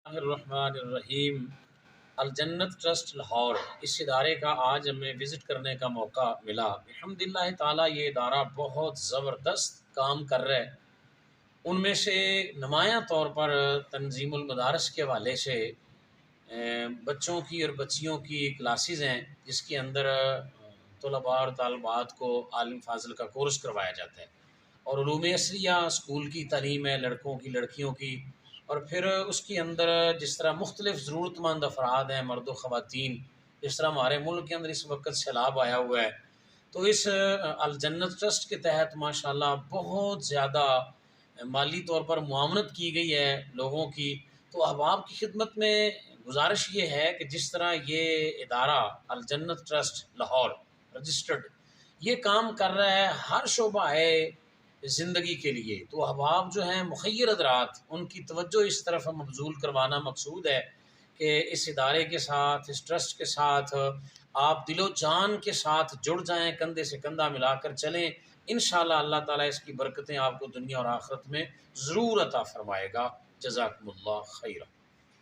الرحمن الرحیم۔ الجنت ٹرسٹ لاہور، اس ادارے کا آج ہمیں وزٹ کرنے کا موقع ملا۔ الحمدللہ تعالیٰ یہ ادارہ بہت زبردست کام کر رہا ہے۔ ان میں سے نمایاں طور پر تنظیم المدارس کے حوالے سے بچوں کی اور بچیوں کی کلاسز ہیں، جس کے اندر طلباء اور طالبات کو عالم فاضل کا کورس کروایا جاتا ہے، اور علوم اصلیہ اسکول کی تعلیم ہے، لڑکوں کی لڑکیوں کی، اور پھر اس کے اندر جس طرح مختلف ضرورت مند افراد ہیں، مرد و خواتین، جس طرح ہمارے ملک کے اندر اس وقت سیلاب آیا ہوا ہے، تو اس الجنت ٹرسٹ کے تحت ماشاءاللہ بہت زیادہ مالی طور پر معاونت کی گئی ہے لوگوں کی۔ تو احباب کی خدمت میں گزارش یہ ہے کہ جس طرح یہ ادارہ الجنت ٹرسٹ لاہور رجسٹرڈ یہ کام کر رہا ہے ہر شعبہ ہے زندگی کے لیے، تو احباب جو ہیں مخیر حضرات، ان کی توجہ اس طرف مبذول کروانا مقصود ہے کہ اس ادارے کے ساتھ، اس ٹرسٹ کے ساتھ آپ دل و جان کے ساتھ جڑ جائیں، کندھے سے کندھا ملا کر چلیں۔ انشاءاللہ اللہ تعالیٰ اس کی برکتیں آپ کو دنیا اور آخرت میں ضرور عطا فرمائے گا۔ جزاکم اللہ خیر۔